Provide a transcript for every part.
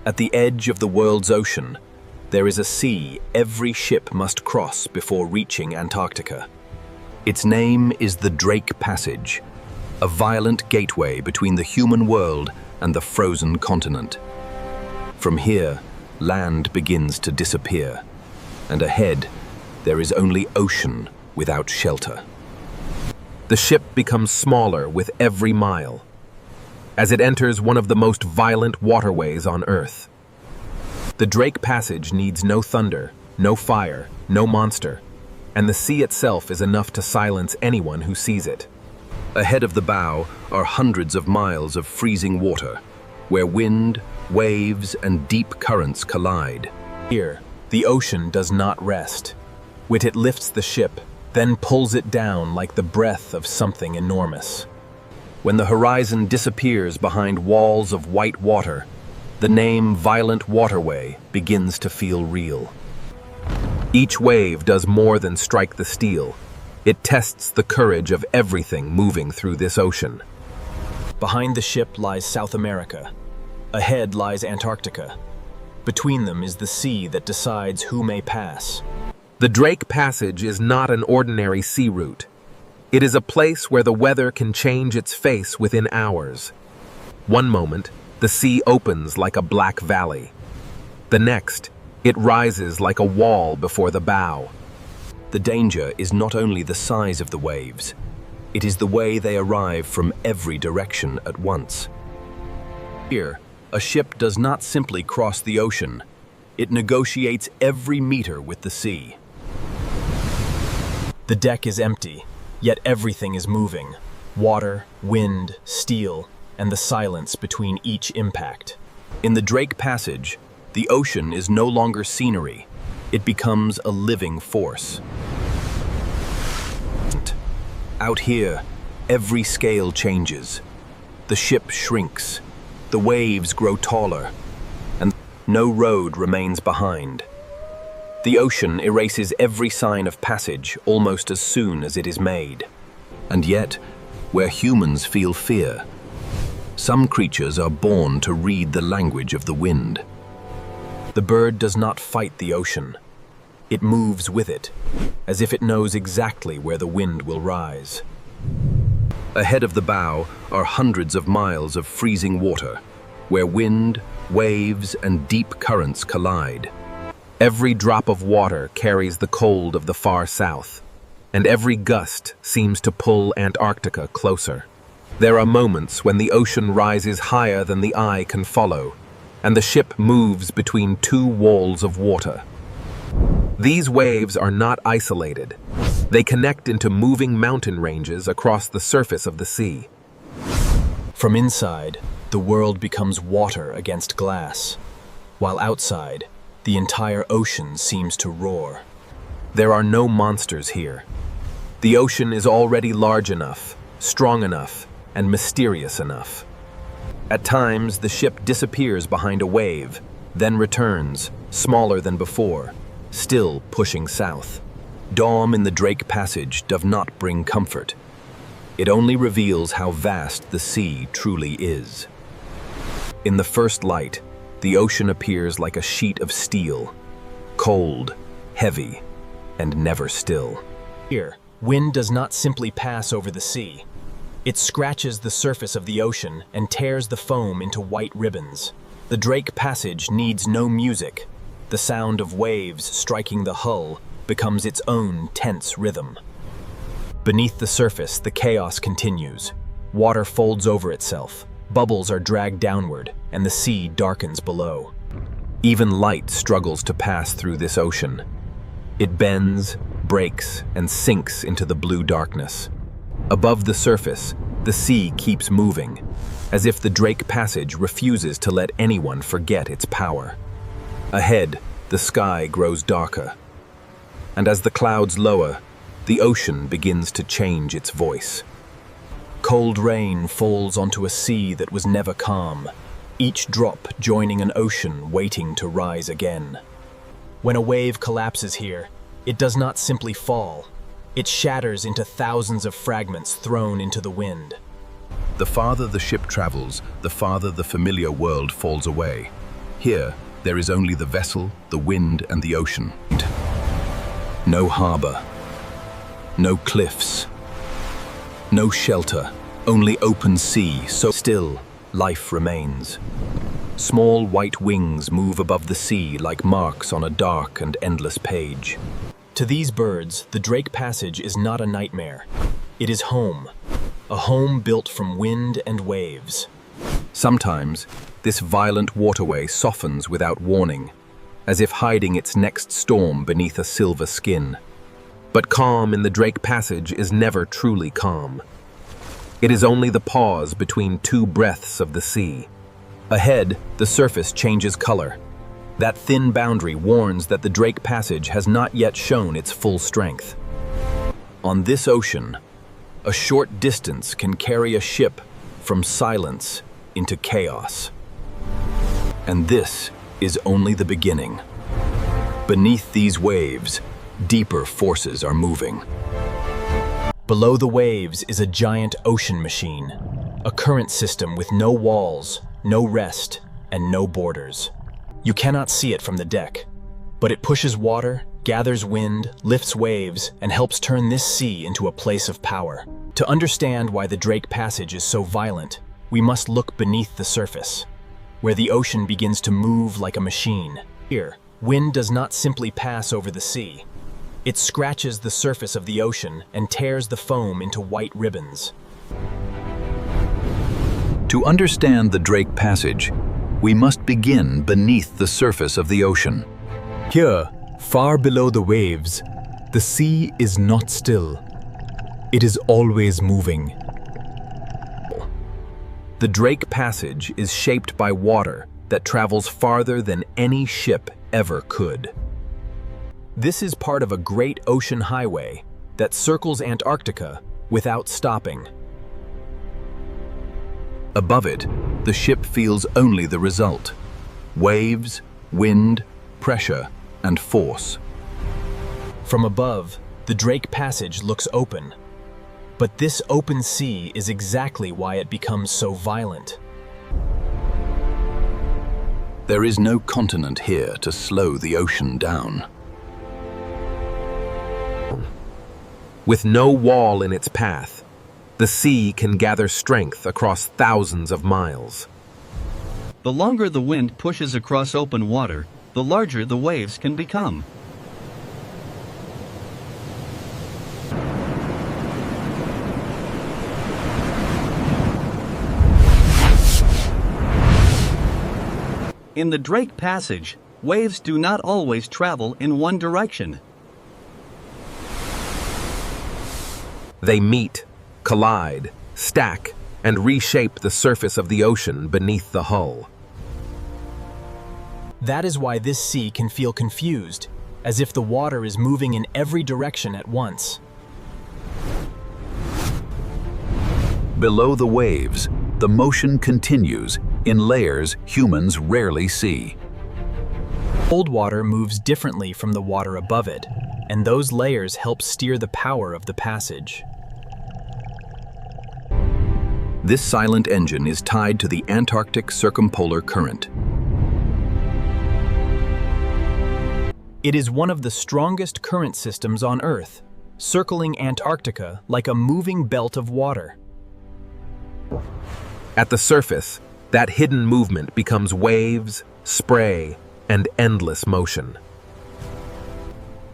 At the edge of the world's ocean, there is a sea every ship must cross before reaching Antarctica. Its name is the Drake Passage, a violent gateway between the human world and the frozen continent. From here, land begins to disappear, and ahead, there is only ocean without shelter. The ship becomes smaller with every mile, as it enters one of the most violent waterways on Earth. The Drake Passage needs no thunder, no fire, no monster, and the sea itself is enough to silence anyone who sees it. Ahead of the bow are hundreds of miles of freezing water, where wind, waves, and deep currents collide. Here, the ocean does not rest. It lifts the ship, then pulls it down like the breath of something enormous. When the horizon disappears behind walls of white water, the name Violent Waterway begins to feel real. Each wave does more than strike the steel. It tests the courage of everything moving through this ocean. Behind the ship lies South America. Ahead lies Antarctica. Between them is the sea that decides who may pass. The Drake Passage is not an ordinary sea route. It is a place where the weather can change its face within hours. One moment, the sea opens like a black valley. The next, it rises like a wall before the bow. The danger is not only the size of the waves, it is the way they arrive from every direction at once. Here, a ship does not simply cross the ocean, it negotiates every meter with the sea. The deck is empty, yet everything is moving. Water, wind, steel, and the silence between each impact. In the Drake Passage, the ocean is no longer scenery, it becomes a living force. Out here, every scale changes. The ship shrinks, the waves grow taller, and no road remains behind. The ocean erases every sign of passage almost as soon as it is made. And yet, where humans feel fear, some creatures are born to read the language of the wind. The bird does not fight the ocean. It moves with it, as if it knows exactly where the wind will rise. Ahead of the bow are hundreds of miles of freezing water, where wind, waves, and deep currents collide. Every drop of water carries the cold of the far south, and every gust seems to pull Antarctica closer. There are moments when the ocean rises higher than the eye can follow, and the ship moves between two walls of water. These waves are not isolated. They connect into moving mountain ranges across the surface of the sea. From inside, the world becomes water against glass, while outside, the entire ocean seems to roar. There are no monsters here. The ocean is already large enough, strong enough, and mysterious enough. At times, the ship disappears behind a wave, then returns, smaller than before, still pushing south. Dawn in the Drake Passage does not bring comfort. It only reveals how vast the sea truly is. In the first light, the ocean appears like a sheet of steel, cold, heavy, and never still. Here, wind does not simply pass over the sea. It scratches the surface of the ocean and tears the foam into white ribbons. The Drake Passage needs no music. The sound of waves striking the hull becomes its own tense rhythm. Beneath the surface, the chaos continues. Water folds over itself. Bubbles are dragged downward, and the sea darkens below. Even light struggles to pass through this ocean. It bends, breaks, and sinks into the blue darkness. Above the surface, the sea keeps moving, as if the Drake Passage refuses to let anyone forget its power. Ahead, the sky grows darker, and as the clouds lower, the ocean begins to change its voice. Cold rain falls onto a sea that was never calm, each drop joining an ocean waiting to rise again. When a wave collapses here, it does not simply fall. It shatters into thousands of fragments thrown into the wind. The farther the ship travels, the farther the familiar world falls away. Here, there is only the vessel, the wind, and the ocean. No harbor, no cliffs, no shelter, only open sea, so still life remains. Small white wings move above the sea like marks on a dark and endless page. To these birds, the Drake Passage is not a nightmare. It is home, a home built from wind and waves. Sometimes, this violent waterway softens without warning, as if hiding its next storm beneath a silver skin. But calm in the Drake Passage is never truly calm. It is only the pause between two breaths of the sea. Ahead, the surface changes color. That thin boundary warns that the Drake Passage has not yet shown its full strength. On this ocean, a short distance can carry a ship from silence into chaos. And this is only the beginning. Beneath these waves, deeper forces are moving. Below the waves is a giant ocean machine, a current system with no walls, no rest, and no borders. You cannot see it from the deck, but it pushes water, gathers wind, lifts waves, and helps turn this sea into a place of power. To understand why the Drake Passage is so violent, we must look beneath the surface, where the ocean begins to move like a machine. Here, wind does not simply pass over the sea. It scratches the surface of the ocean and tears the foam into white ribbons. To understand the Drake Passage, we must begin beneath the surface of the ocean. Here, far below the waves, the sea is not still. It is always moving. The Drake Passage is shaped by water that travels farther than any ship ever could. This is part of a great ocean highway that circles Antarctica without stopping. Above it, the ship feels only the result: waves, wind, pressure, and force. From above, the Drake Passage looks open. But this open sea is exactly why it becomes so violent. There is no continent here to slow the ocean down. With no wall in its path, the sea can gather strength across thousands of miles. The longer the wind pushes across open water, the larger the waves can become. In the Drake Passage, waves do not always travel in one direction. They meet, collide, stack, and reshape the surface of the ocean beneath the hull. That is why this sea can feel confused, as if the water is moving in every direction at once. Below the waves, the motion continues in layers humans rarely see. Cold water moves differently from the water above it, and those layers help steer the power of the passage. This silent engine is tied to the Antarctic Circumpolar Current. It is one of the strongest current systems on Earth, circling Antarctica like a moving belt of water. At the surface, that hidden movement becomes waves, spray, and endless motion.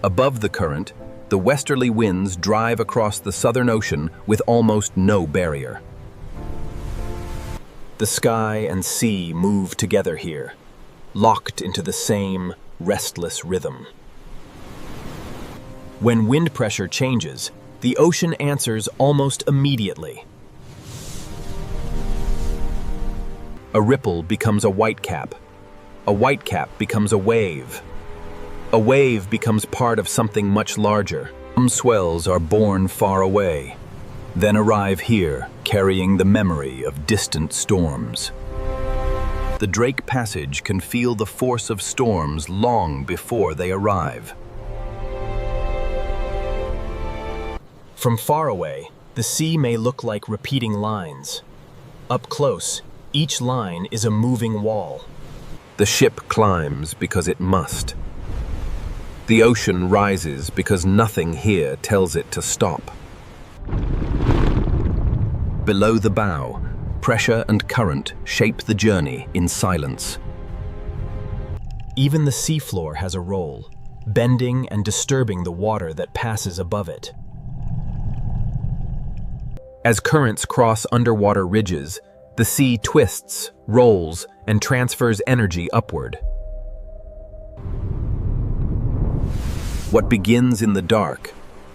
Above the current, the westerly winds drive across the Southern Ocean with almost no barrier. The sky and sea move together here, locked into the same restless rhythm. When wind pressure changes, the ocean answers almost immediately. A ripple becomes a whitecap becomes a wave becomes part of something much larger. Some swells are born far away, then arrive here carrying the memory of distant storms. The Drake Passage can feel the force of storms long before they arrive. From far away, the sea may look like repeating lines. Up close, each line is a moving wall. The ship climbs because it must. The ocean rises because nothing here tells it to stop. Below the bow, pressure and current shape the journey in silence. Even the seafloor has a role, bending and disturbing the water that passes above it. As currents cross underwater ridges, the sea twists, rolls, and transfers energy upward. What begins in the dark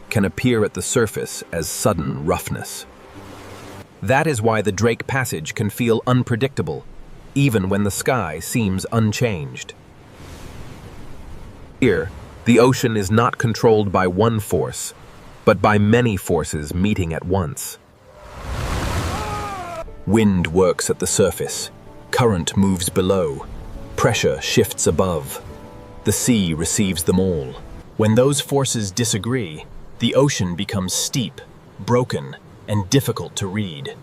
can appear at the surface as sudden roughness. That is why the Drake Passage can feel unpredictable, even when the sky seems unchanged. Here, the ocean is not controlled by one force, but by many forces meeting at once. Wind works at the surface, current moves below, pressure shifts above. The sea receives them all. When those forces disagree, the ocean becomes steep, broken, and difficult to read.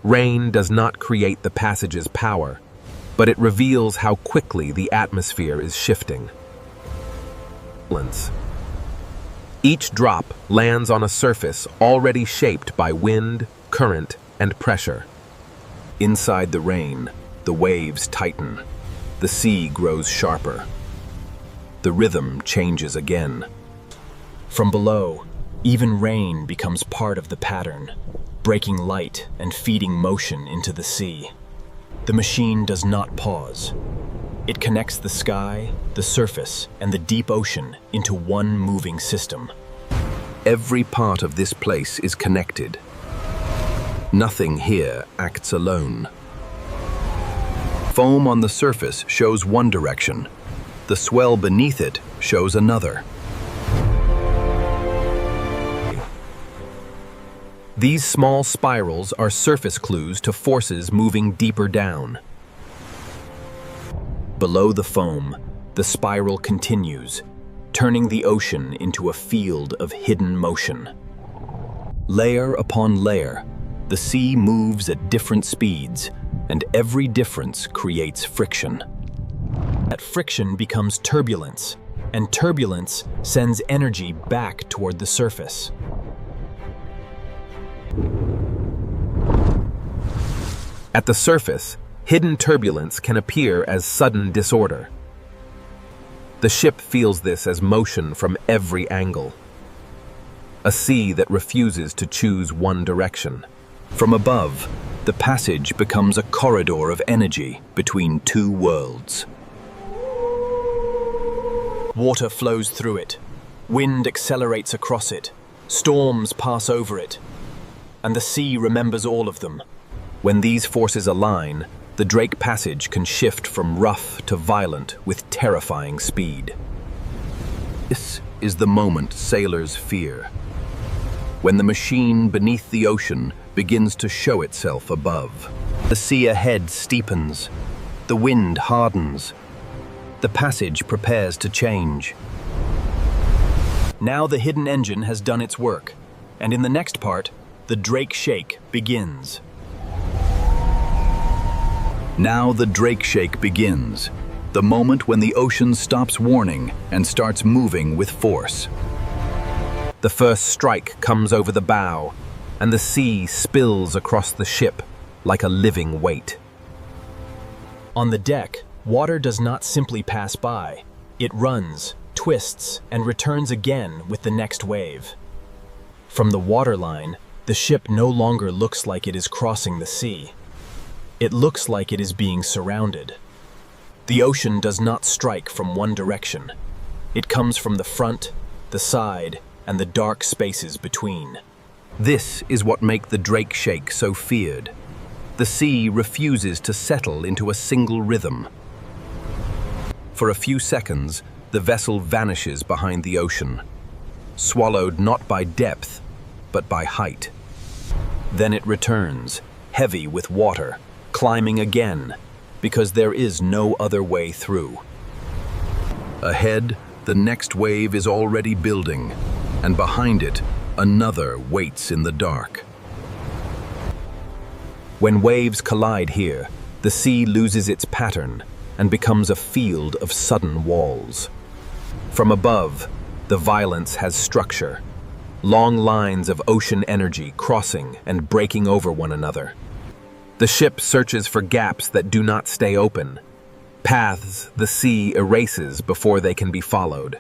Rain does not create the passage's power, but it reveals how quickly the atmosphere is shifting. Each drop lands on a surface already shaped by wind, current, and pressure. Inside the rain, the waves tighten. The sea grows sharper. The rhythm changes again. From below, even rain becomes part of the pattern, breaking light and feeding motion into the sea. The machine does not pause. It connects the sky, the surface, and the deep ocean into one moving system. Every part of this place is connected. Nothing here acts alone. Foam on the surface shows one direction. The swell beneath it shows another. These small spirals are surface clues to forces moving deeper down. Below the foam, the spiral continues, turning the ocean into a field of hidden motion. Layer upon layer, the sea moves at different speeds, and every difference creates friction. That friction becomes turbulence, and turbulence sends energy back toward the surface. At the surface, hidden turbulence can appear as sudden disorder. The ship feels this as motion from every angle. A sea that refuses to choose one direction. From above, the passage becomes a corridor of energy between two worlds. Water flows through it. Wind accelerates across it. Storms pass over it. And the sea remembers all of them. When these forces align, the Drake Passage can shift from rough to violent with terrifying speed. This is the moment sailors fear. When the machine beneath the ocean begins to show itself above. The sea ahead steepens. The wind hardens. The passage prepares to change. Now the hidden engine has done its work, and in the next part, the Drake Shake begins. Now the Drake Shake begins, the moment when the ocean stops warning and starts moving with force. The first strike comes over the bow, and the sea spills across the ship like a living weight. On the deck, water does not simply pass by. It runs, twists, and returns again with the next wave. From the waterline, the ship no longer looks like it is crossing the sea. It looks like it is being surrounded. The ocean does not strike from one direction. It comes from the front, the side, and the dark spaces between. This is what makes the Drake Shake so feared. The sea refuses to settle into a single rhythm. For a few seconds, the vessel vanishes behind the ocean, swallowed not by depth, but by height. Then it returns, heavy with water, climbing again, because there is no other way through. Ahead, the next wave is already building. and behind it, another waits in the dark. When waves collide here, the sea loses its pattern and becomes a field of sudden walls. From above, the violence has structure, long lines of ocean energy crossing and breaking over one another. The ship searches for gaps that do not stay open, paths the sea erases before they can be followed.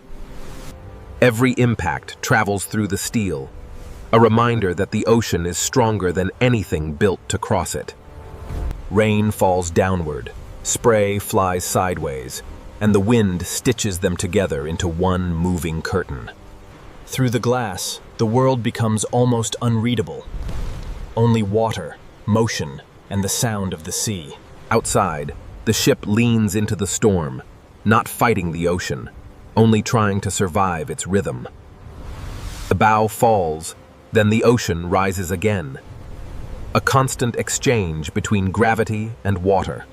Every impact travels through the steel, a reminder that the ocean is stronger than anything built to cross it. Rain falls downward, spray flies sideways, and the wind stitches them together into one moving curtain. Through the glass, the world becomes almost unreadable. Only water, motion, and the sound of the sea. Outside, the ship leans into the storm, not fighting the ocean, only trying to survive its rhythm. The bow falls, then the ocean rises again. A constant exchange between gravity and water.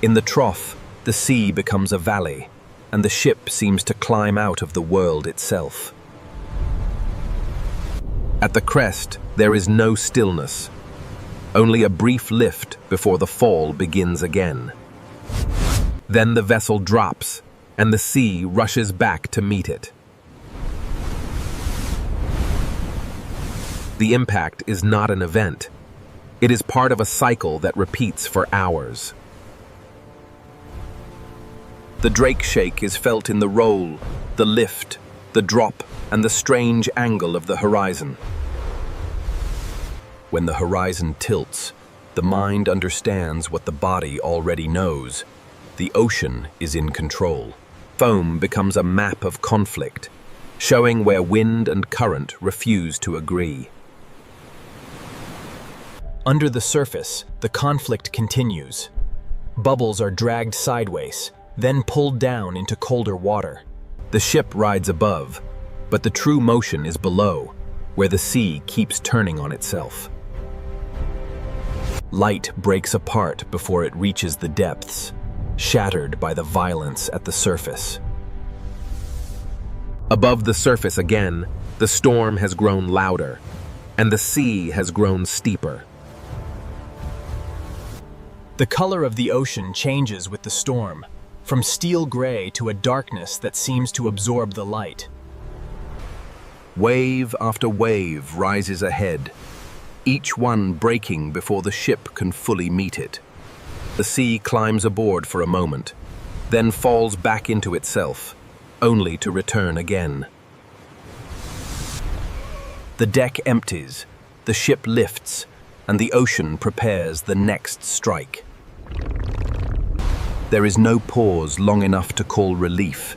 In the trough, the sea becomes a valley, and the ship seems to climb out of the world itself. At the crest, there is no stillness, only a brief lift before the fall begins again. Then the vessel drops, and the sea rushes back to meet it. The impact is not an event. It is part of a cycle that repeats for hours. The Drake shake is felt in the roll, the lift, the drop, and the strange angle of the horizon. When the horizon tilts, the mind understands what the body already knows. The ocean is in control. Foam becomes a map of conflict, showing where wind and current refuse to agree. Under the surface, the conflict continues. Bubbles are dragged sideways, then pulled down into colder water. The ship rides above, but the true motion is below, where the sea keeps turning on itself. Light breaks apart before it reaches the depths, shattered by the violence at the surface. Above the surface again, the storm has grown louder, and the sea has grown steeper. The color of the ocean changes with the storm, from steel gray to a darkness that seems to absorb the light. Wave after wave rises ahead, each one breaking before the ship can fully meet it. The sea climbs aboard for a moment, then falls back into itself, only to return again. The deck empties, the ship lifts, and the ocean prepares the next strike. There is no pause long enough to call relief,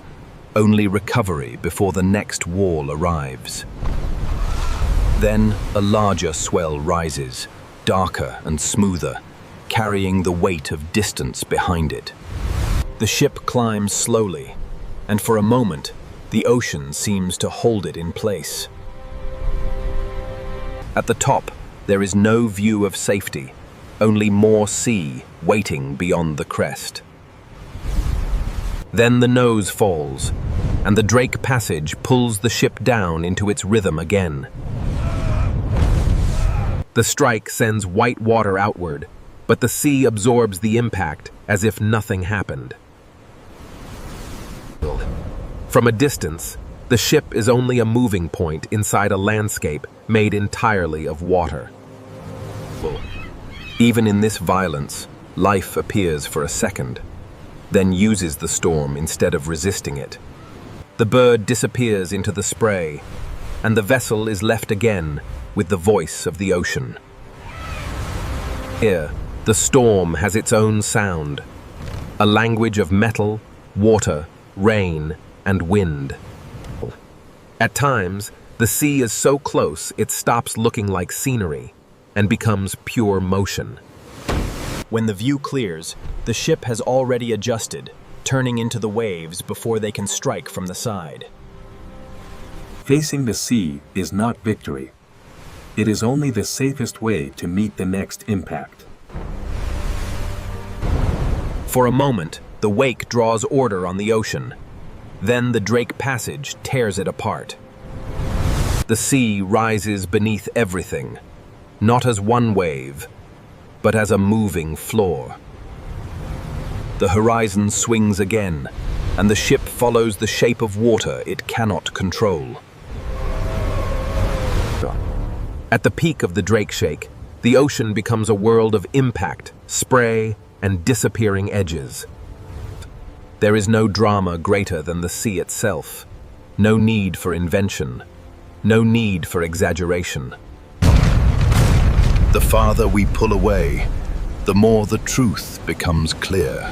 only recovery before the next wall arrives. Then a larger swell rises, darker and smoother, carrying the weight of distance behind it. The ship climbs slowly, and for a moment, the ocean seems to hold it in place. At the top, there is no view of safety, only more sea waiting beyond the crest. Then the nose falls, and the Drake Passage pulls the ship down into its rhythm again. The strike sends white water outward, but the sea absorbs the impact as if nothing happened. From a distance, the ship is only a moving point inside a landscape made entirely of water. Even in this violence, life appears for a second, then uses the storm instead of resisting it. The bird disappears into the spray, and the vessel is left again with the voice of the ocean. Here, the storm has its own sound, a language of metal, water, rain, and wind. At times, the sea is so close it stops looking like scenery and becomes pure motion. When the view clears, the ship has already adjusted, turning into the waves before they can strike from the side. Facing the sea is not victory. It is only the safest way to meet the next impact. For a moment, the wake draws order on the ocean. Then the Drake Passage tears it apart. The sea rises beneath everything, not as one wave, but as a moving floor. The horizon swings again, and the ship follows the shape of water it cannot control. At the peak of the Drake Shake, the ocean becomes a world of impact, spray, and disappearing edges. There is no drama greater than the sea itself. No need for invention. No need for exaggeration. The farther we pull away, the more the truth becomes clear.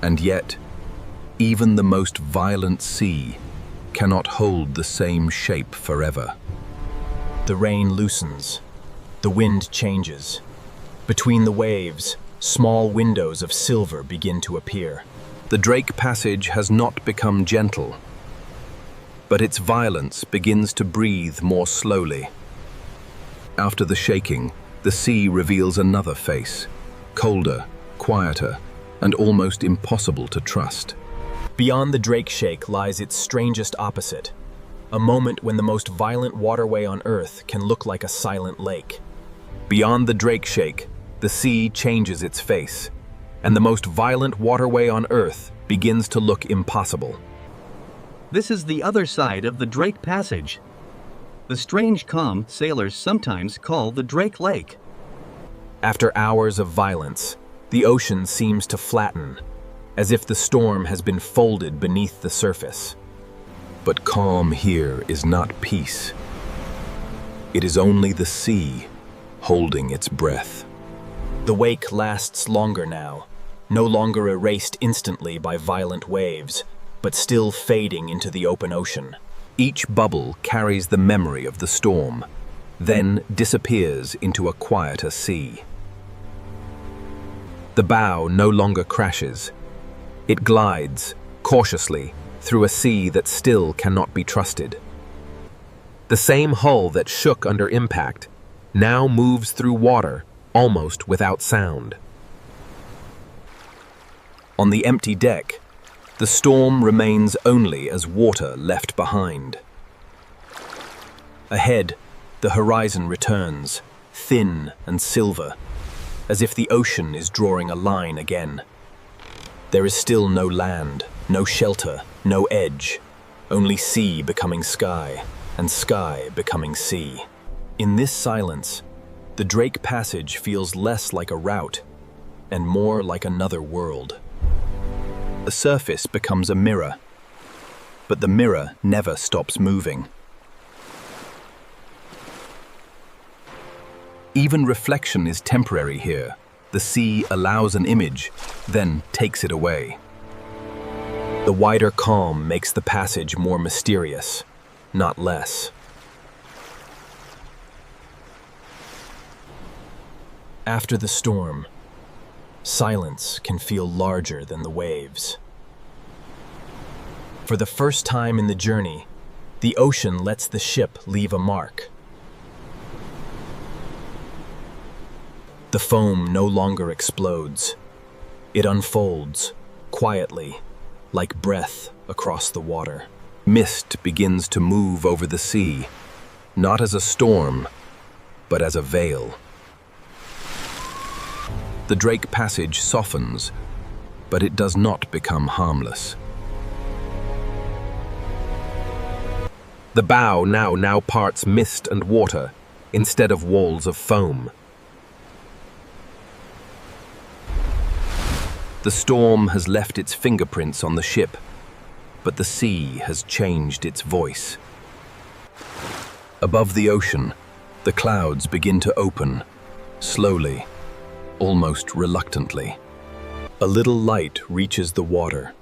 And yet, even the most violent sea cannot hold the same shape forever. The rain loosens. The wind changes. Between the waves, small windows of silver begin to appear. The Drake Passage has not become gentle, but its violence begins to breathe more slowly. After the shaking, the sea reveals another face, colder, quieter, and almost impossible to trust. Beyond the Drake Shake lies its strangest opposite, a moment when the most violent waterway on Earth can look like a silent lake. Beyond the Drake Shake, the sea changes its face, and the most violent waterway on Earth begins to look impossible. This is the other side of the Drake Passage. The strange calm sailors sometimes call the Drake Lake. After hours of violence, the ocean seems to flatten, as if the storm has been folded beneath the surface. But calm here is not peace. It is only the sea holding its breath. The wake lasts longer now, no longer erased instantly by violent waves, but still fading into the open ocean. Each bubble carries the memory of the storm, then disappears into a quieter sea. The bow no longer crashes. It glides, cautiously, through a sea that still cannot be trusted. The same hull that shook under impact now moves through water almost without sound. On the empty deck, the storm remains only as water left behind. Ahead, the horizon returns, thin and silver, as if the ocean is drawing a line again. There is still no land, no shelter, no edge, only sea becoming sky, and sky becoming sea. In this silence, the Drake Passage feels less like a route, and more like another world. The surface becomes a mirror, but the mirror never stops moving. Even reflection is temporary here. The sea allows an image, then takes it away. The wider calm makes the passage more mysterious, not less. After the storm, silence can feel larger than the waves. For the first time in the journey, the ocean lets the ship leave a mark. The foam no longer explodes. It unfolds, quietly, like breath across the water. Mist begins to move over the sea, not as a storm, but as a veil. The Drake Passage softens, but it does not become harmless. The bow now parts mist and water instead of walls of foam. The storm has left its fingerprints on the ship, but the sea has changed its voice. Above the ocean, the clouds begin to open, slowly, almost reluctantly. A little light reaches the water,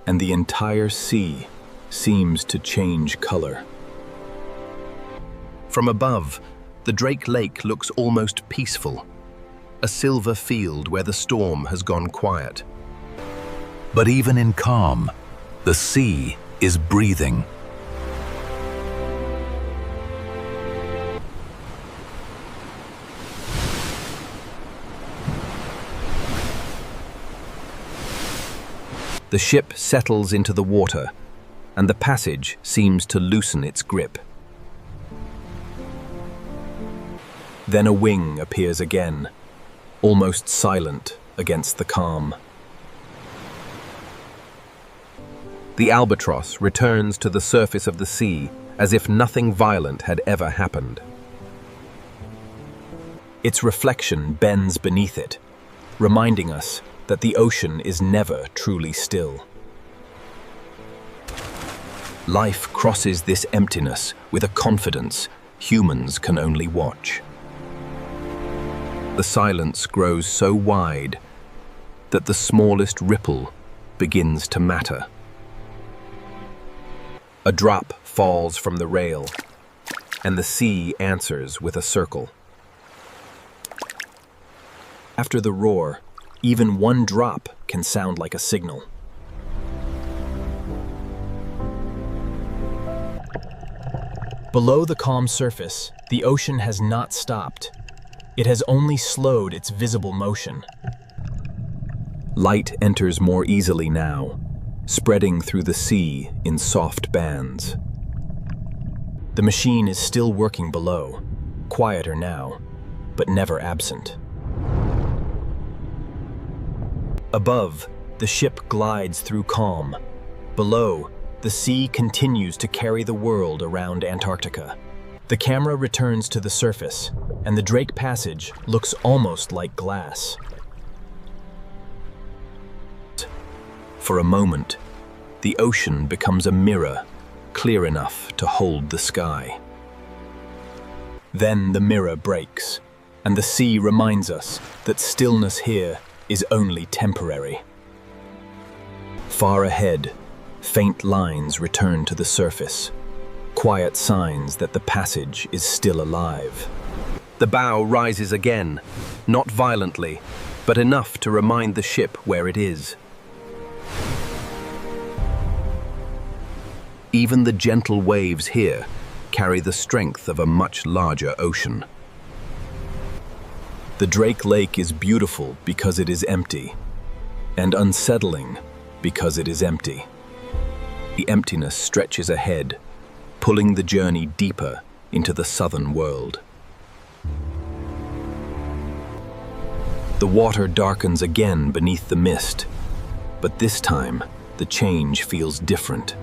and the entire sea seems to change color. From above, the Drake Lake looks almost peaceful, a silver field where the storm has gone quiet. But even in calm, the sea is breathing. The ship settles into the water, and the passage seems to loosen its grip. Then a wing appears again, almost silent against the calm. The albatross returns to the surface of the sea as if nothing violent had ever happened. Its reflection bends beneath it, reminding us that the ocean is never truly still. Life crosses this emptiness with a confidence humans can only watch. The silence grows so wide that the smallest ripple begins to matter. A drop falls from the rail, and the sea answers with a circle. After the roar, even one drop can sound like a signal. Below the calm surface, the ocean has not stopped. It has only slowed its visible motion. Light enters more easily now, spreading through the sea in soft bands. The machine is still working below, quieter now, but never absent. Above, the ship glides through calm. Below, the sea continues to carry the world around Antarctica. The camera returns to the surface, and the Drake Passage looks almost like glass. For a moment, the ocean becomes a mirror, clear enough to hold the sky. Then the mirror breaks, and the sea reminds us that stillness here is only temporary. Far ahead, faint lines return to the surface, quiet signs that the passage is still alive. The bow rises again, not violently, but enough to remind the ship where it is. Even the gentle waves here carry the strength of a much larger ocean. The Drake Lake is beautiful because it is empty, and unsettling because it is empty. The emptiness stretches ahead, pulling the journey deeper into the southern world. The water darkens again beneath the mist, but this time the change feels different.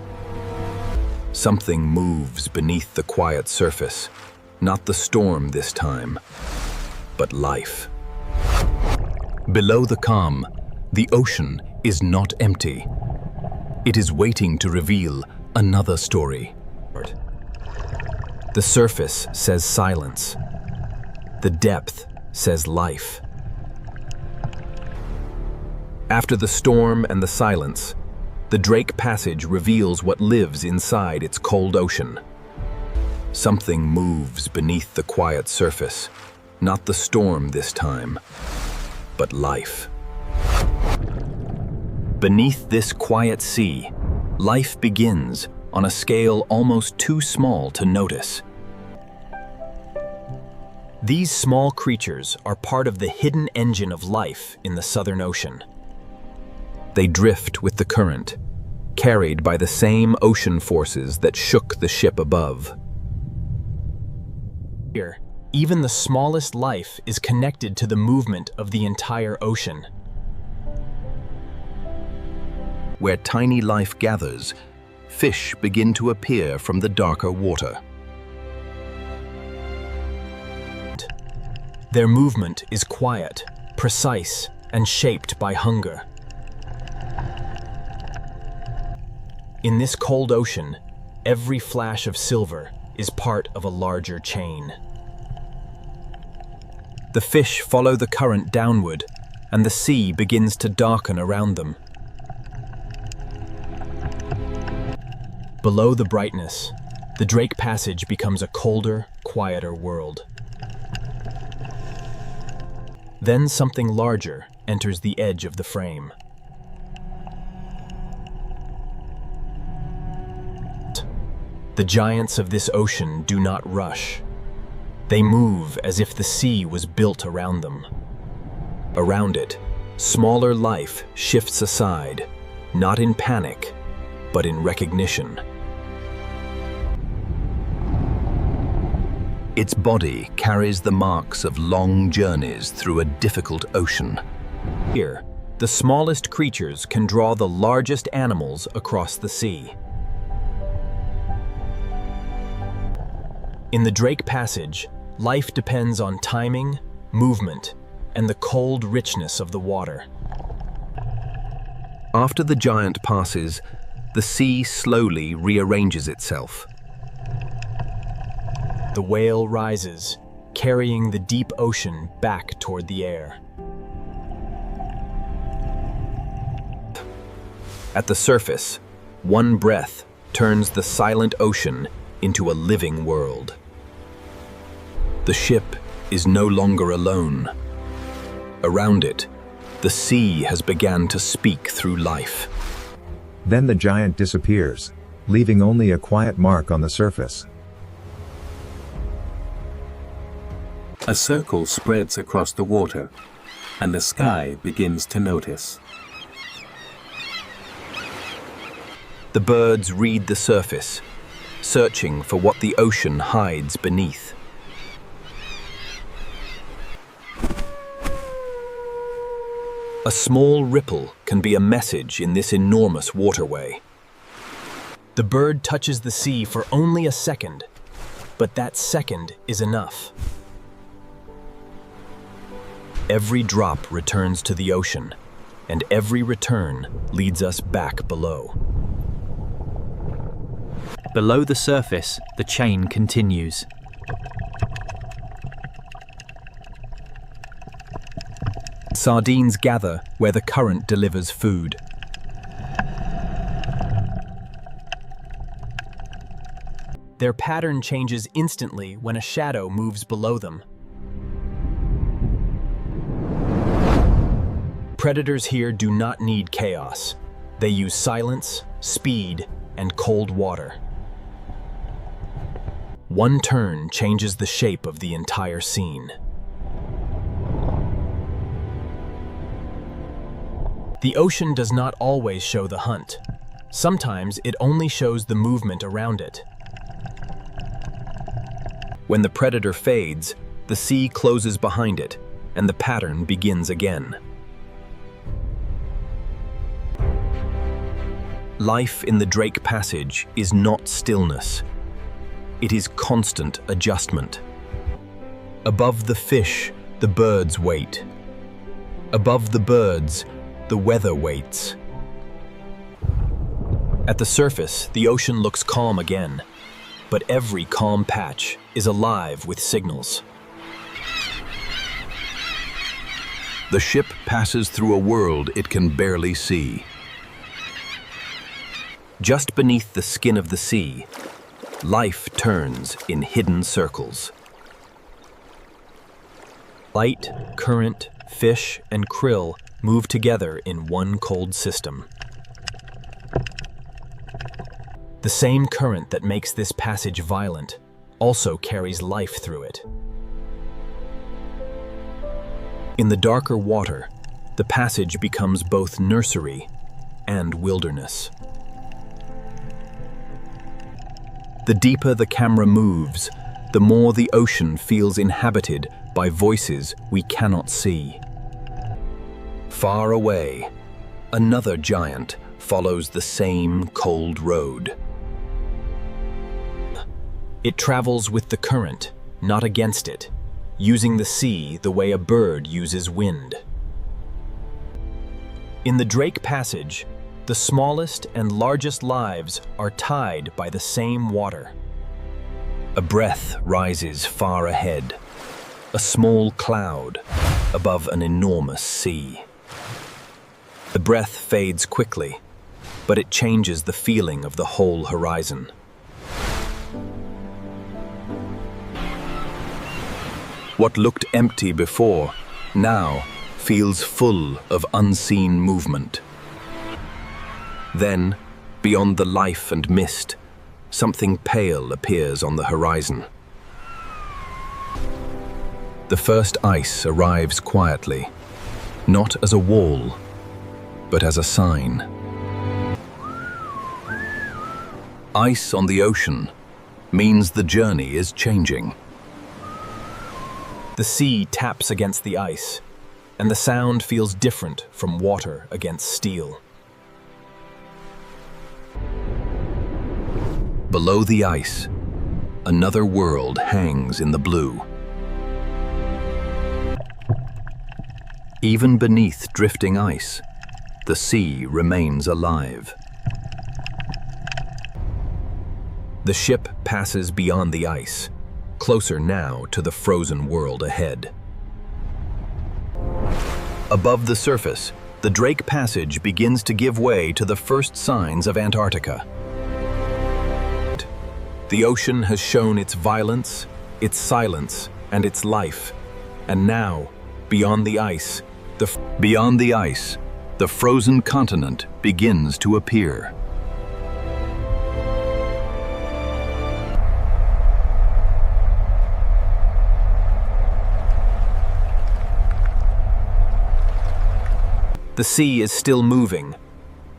Something moves beneath the quiet surface, not the storm this time, but life. Below the calm, the ocean is not empty. It is waiting to reveal another story. The surface says silence. The depth says life. After the storm and the silence, the Drake Passage reveals what lives inside its cold ocean. Something moves beneath the quiet surface, not the storm this time, but life. Beneath this quiet sea, life begins on a scale almost too small to notice. These small creatures are part of the hidden engine of life in the Southern Ocean. They drift with the current, carried by the same ocean forces that shook the ship above. Here, even the smallest life is connected to the movement of the entire ocean. Where tiny life gathers, fish begin to appear from the darker water. Their movement is quiet, precise, and shaped by hunger. In this cold ocean, every flash of silver is part of a larger chain. The fish follow the current downward, and the sea begins to darken around them. Below the brightness, the Drake Passage becomes a colder, quieter world. Then something larger enters the edge of the frame. The giants of this ocean do not rush. They move as if the sea was built around them. Around it, smaller life shifts aside, not in panic, but in recognition. Its body carries the marks of long journeys through a difficult ocean. Here, the smallest creatures can draw the largest animals across the sea. In the Drake Passage, life depends on timing, movement, and the cold richness of the water. After the giant passes, the sea slowly rearranges itself. The whale rises, carrying the deep ocean back toward the air. At the surface, one breath turns the silent ocean into a living world. The ship is no longer alone. Around it, the sea has begun to speak through life. Then the giant disappears, leaving only a quiet mark on the surface. A circle spreads across the water, and the sky begins to notice. The birds read the surface, searching for what the ocean hides beneath. A small ripple can be a message in this enormous waterway. The bird touches the sea for only a second, but that second is enough. Every drop returns to the ocean, and every return leads us back below. Below the surface, the chain continues. Sardines gather where the current delivers food. Their pattern changes instantly when a shadow moves below them. Predators here do not need chaos. They use silence, speed, and cold water. One turn changes the shape of the entire scene. The ocean does not always show the hunt. Sometimes it only shows the movement around it. When the predator fades, the sea closes behind it, and the pattern begins again. Life in the Drake Passage is not stillness. It is constant adjustment. Above the fish, the birds wait. Above the birds, the weather waits. At the surface, the ocean looks calm again, but every calm patch is alive with signals. The ship passes through a world it can barely see. Just beneath the skin of the sea, life turns in hidden circles. Light, current, fish, and krill move together in one cold system. The same current that makes this passage violent also carries life through it. In the darker water, the passage becomes both nursery and wilderness. The deeper the camera moves, the more the ocean feels inhabited by voices we cannot see. Far away, another giant follows the same cold road. It travels with the current, not against it, using the sea the way a bird uses wind. In the Drake Passage, the smallest and largest lives are tied by the same water. A breath rises far ahead, a small cloud above an enormous sea. The breath fades quickly, but it changes the feeling of the whole horizon. What looked empty before, now feels full of unseen movement. Then, beyond the life and mist, something pale appears on the horizon. The first ice arrives quietly, not as a wall, but as a sign. Ice on the ocean means the journey is changing. The sea taps against the ice, and the sound feels different from water against steel. Below the ice, another world hangs in the blue. Even beneath drifting ice, the sea remains alive. The ship passes beyond the ice, closer now to the frozen world ahead. Above the surface, the Drake Passage begins to give way to the first signs of Antarctica. The ocean has shown its violence, its silence, and its life. And now, beyond the ice, the frozen continent begins to appear. The sea is still moving,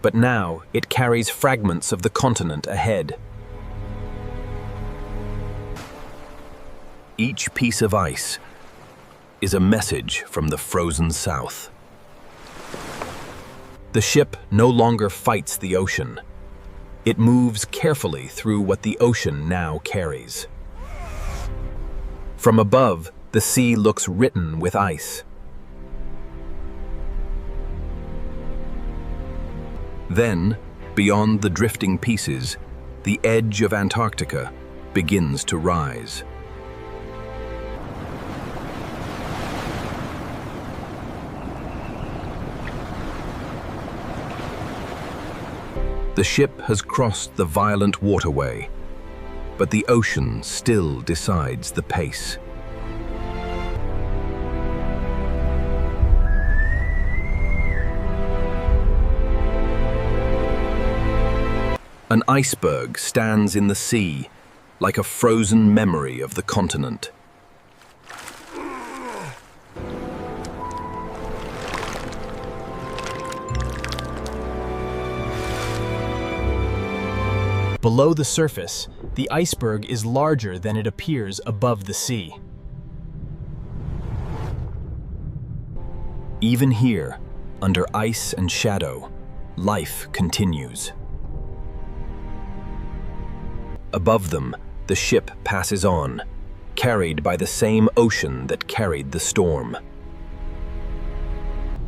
but now it carries fragments of the continent ahead. Each piece of ice is a message from the frozen south. The ship no longer fights the ocean. It moves carefully through what the ocean now carries. From above, the sea looks written with ice. Then, beyond the drifting pieces, the edge of Antarctica begins to rise. The ship has crossed the violent waterway, but the ocean still decides the pace. An iceberg stands in the sea, like a frozen memory of the continent. Below the surface, the iceberg is larger than it appears above the sea. Even here, under ice and shadow, life continues. Above them, the ship passes on, carried by the same ocean that carried the storm.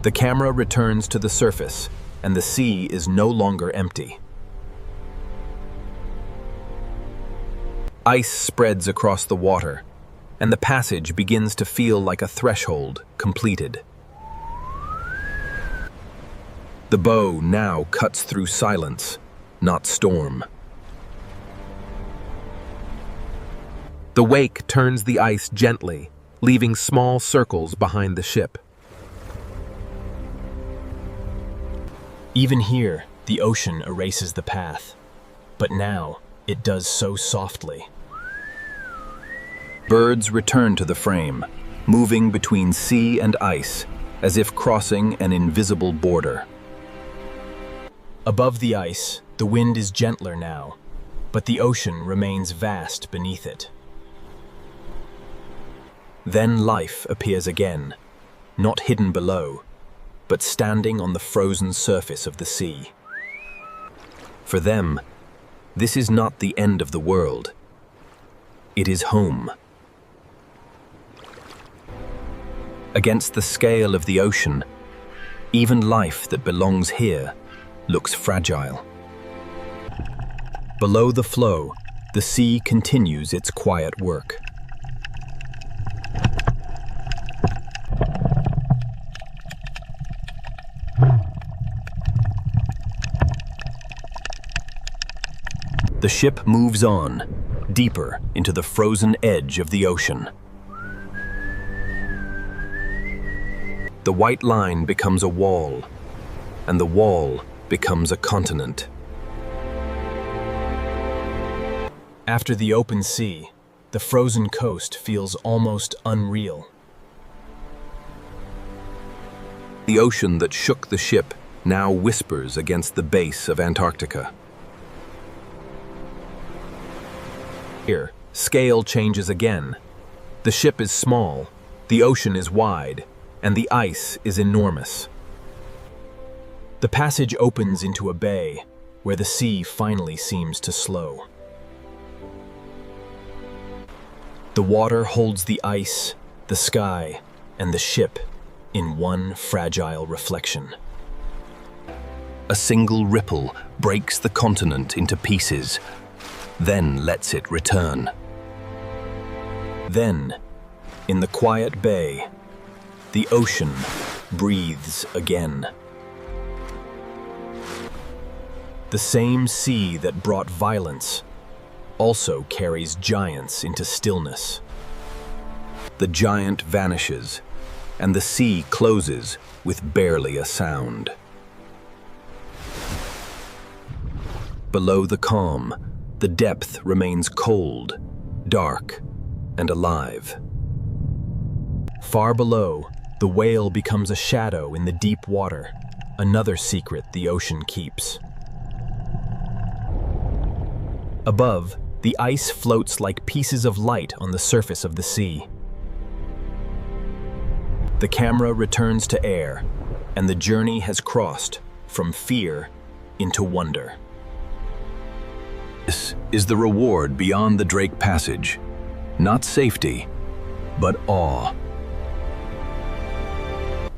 The camera returns to the surface, and the sea is no longer empty. Ice spreads across the water, and the passage begins to feel like a threshold completed. The bow now cuts through silence, not storm. The wake turns the ice gently, leaving small circles behind the ship. Even here, the ocean erases the path, but now it does so softly. Birds return to the frame, moving between sea and ice, as if crossing an invisible border. Above the ice, the wind is gentler now, but the ocean remains vast beneath it. Then life appears again, not hidden below, but standing on the frozen surface of the sea. For them, this is not the end of the world. It is home. Against the scale of the ocean, even life that belongs here looks fragile. Below the flow, the sea continues its quiet work. The ship moves on, deeper into the frozen edge of the ocean. The white line becomes a wall, and the wall becomes a continent. After the open sea, the frozen coast feels almost unreal. The ocean that shook the ship now whispers against the base of Antarctica. Here, scale changes again. The ship is small, the ocean is wide, and the ice is enormous. The passage opens into a bay, where the sea finally seems to slow. The water holds the ice, the sky, and the ship in one fragile reflection. A single ripple breaks the continent into pieces, then lets it return. Then, in the quiet bay, the ocean breathes again. The same sea that brought violence also carries giants into stillness. The giant vanishes, and the sea closes with barely a sound. Below the calm, the depth remains cold, dark, and alive. Far below, the whale becomes a shadow in the deep water, another secret the ocean keeps. Above, the ice floats like pieces of light on the surface of the sea. The camera returns to air, and the journey has crossed from fear into wonder. This is the reward beyond the Drake Passage. Not safety, but awe.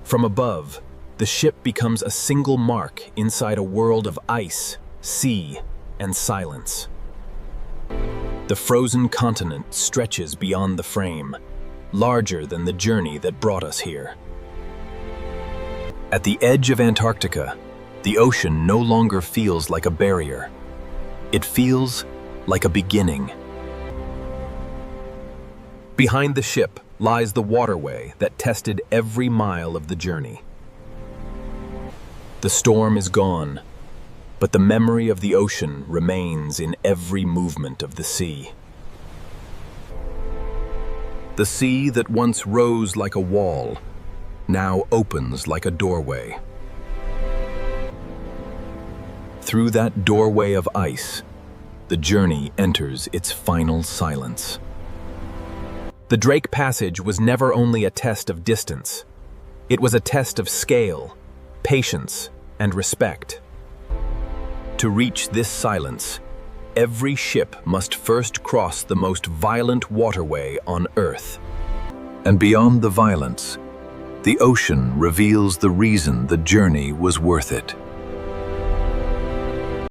From above, the ship becomes a single mark inside a world of ice, sea, and silence. The frozen continent stretches beyond the frame, larger than the journey that brought us here. At the edge of Antarctica, the ocean no longer feels like a barrier. It feels like a beginning. Behind the ship lies the waterway that tested every mile of the journey. The storm is gone, but the memory of the ocean remains in every movement of the sea. The sea that once rose like a wall now opens like a doorway. Through that doorway of ice, the journey enters its final silence. The Drake Passage was never only a test of distance. It was a test of scale, patience, and respect. To reach this silence, every ship must first cross the most violent waterway on Earth. And beyond the violence, the ocean reveals the reason the journey was worth it.